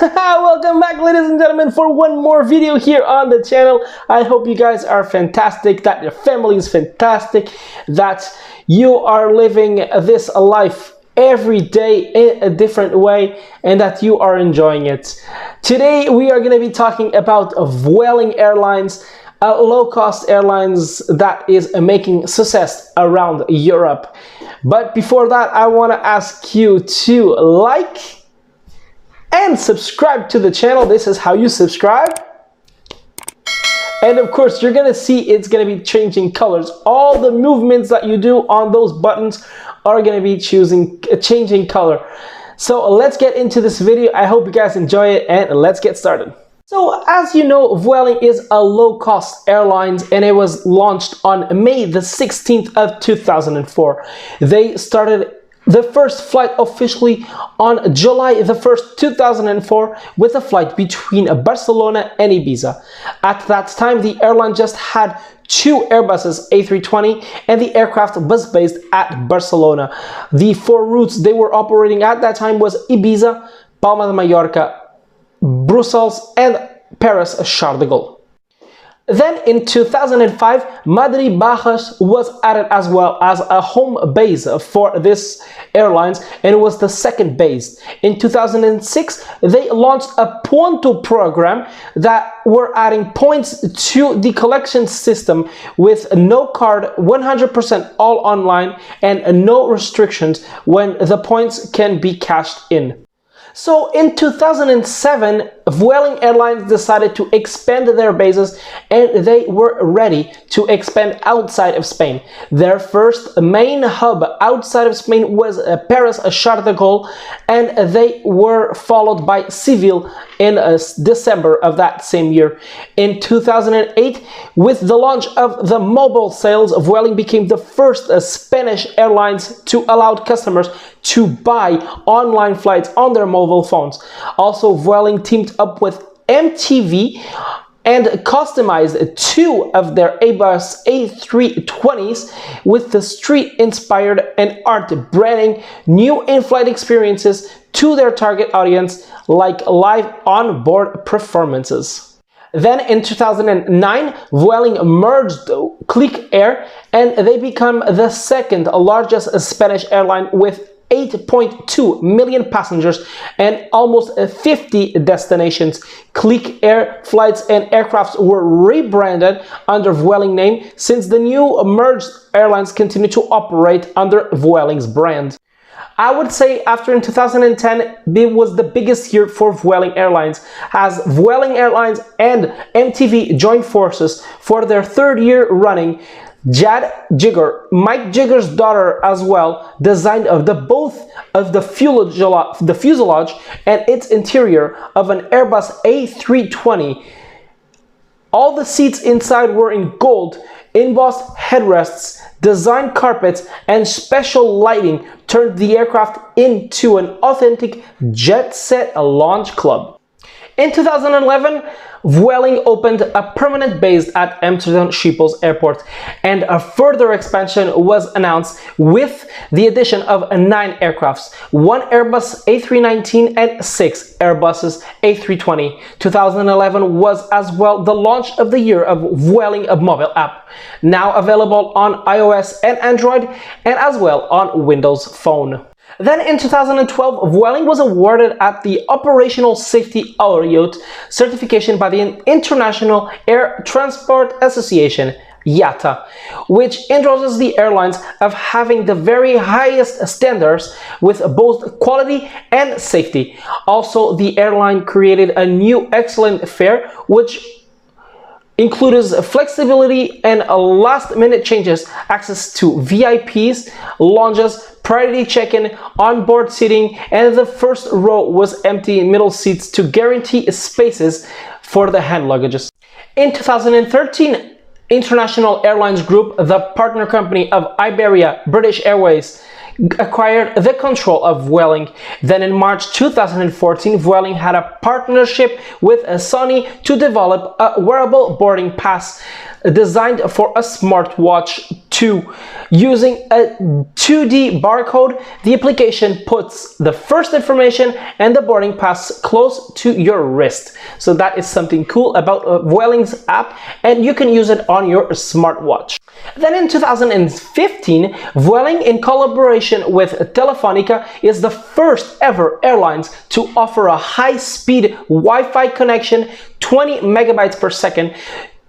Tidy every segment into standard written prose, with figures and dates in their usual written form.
Welcome back, ladies and gentlemen, for one more video here on the channel. I hope you guys are fantastic, that your family is fantastic, that you are living this life every day in a different way, and that you are enjoying it. Today we are going to be talking about Vueling Airlines, a low-cost airlines that is making success around Europe. But before that, I want to ask you to like and subscribe to the channel. This is how you subscribe. And of course, you're gonna see it's gonna be changing colors. All the movements that you do on those buttons are gonna be changing color. So let's get into this video. I hope you guys enjoy it, and let's get started. So as you know, Vueling is a low-cost airline, and it was launched on May the 16th of 2004. They started the first flight officially on July the 1st, 2004, with a flight between Barcelona and Ibiza. At that time, the airline just had 2 Airbuses A320, and the aircraft was based at Barcelona. The 4 routes they were operating at that time was Ibiza, Palma de Mallorca, Brussels, and Paris-Charles de Gaulle. Then in 2005, Madrid-Barajas was added as well as a home base for this airlines, and it was the second base. In 2006, they launched a Punto program that were adding points to the collection system with no card, 100% all online, and no restrictions when the points can be cashed in. So in 2007, Vueling Airlines decided to expand their bases, and they were ready to expand outside of Spain. Their first main hub outside of Spain was Paris-Charles de Gaulle, and they were followed by Seville in December of that same year. In 2008, with the launch of the mobile sales, Vueling became the first Spanish airlines to allow customers to buy online flights on their mobile phones. Also, Vueling teamed up with MTV and customized 2 of their Airbus A320s with the street-inspired and art branding new in-flight experiences to their target audience, like live on-board performances. Then in 2009, Vueling merged Click Air, and they become the second largest Spanish airline with 8.2 million passengers and almost 50 destinations. Click Air flights and aircrafts were rebranded under Vueling name, since the new merged airlines continue to operate under Vueling's brand. I would say after in 2010, it was the biggest year for Vueling Airlines, as Vueling Airlines and MTV joined forces for their 3rd year running. Jad Jigger, Mike Jigger's daughter as well, designed both of the fuselage and its interior of an Airbus A320. All the seats inside were in gold, embossed headrests, design carpets, and special lighting turned the aircraft into an authentic jet-set launch club. In 2011, Vueling opened a permanent base at Amsterdam Schiphol Airport, and a further expansion was announced with the addition of 9 aircrafts, 1 Airbus A319 and 6 Airbuses A320. 2011 was as well the launch of the year of Vueling mobile app, now available on iOS and Android, and as well on Windows Phone. Then in 2012, Vueling was awarded at the Operational Safety Audit certification by the International Air Transport Association, IATA, which endorses the airlines of having the very highest standards with both quality and safety. Also, the airline created a new excellent fare, which includes flexibility and last-minute changes, access to VIPs, lounges, priority check-in, onboard seating, and the first row was empty middle seats to guarantee spaces for the hand luggages. In 2013, International Airlines Group, the partner company of Iberia, British Airways, acquired the control of Vueling. Then in March 2014, Vueling had a partnership with Sony to develop a wearable boarding pass designed for a smartwatch too. Using a 2D barcode, the application puts the first information and the boarding pass close to your wrist. So that is something cool about Vueling's app, and you can use it on your smartwatch. Then in 2015, Vueling, in collaboration with Telefonica, is the first ever airlines to offer a high-speed Wi-Fi connection, 20 megabytes per second.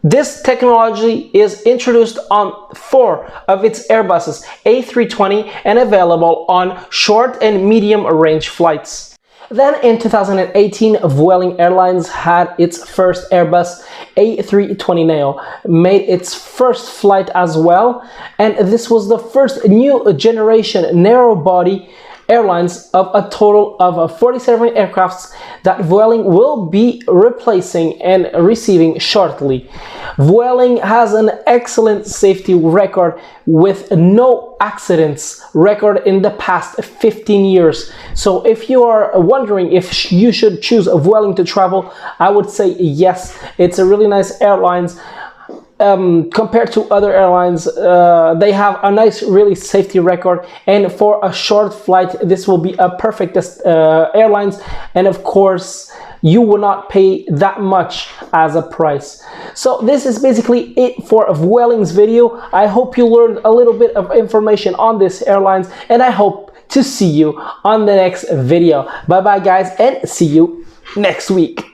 This technology is introduced on 4 of its Airbuses A320 and available on short and medium range flights. Then in 2018, Vueling Airlines had its first Airbus A320neo, made its first flight as well, and this was the first new generation narrow-body airlines of a total of 47 aircrafts that Vueling will be replacing and receiving shortly. Vueling has an excellent safety record with no accidents record in the past 15 years. So if you are wondering if you should choose Vueling to travel, I would say yes. It's a really nice airlines. Compared to other airlines, they have a nice, really safety record, and for a short flight, this will be a perfect airlines, and of course, you will not pay that much as a price. So this is basically it for Vueling's video. I hope you learned a little bit of information on this airlines, and I hope to see you on the next video. Bye bye guys, and see you next week.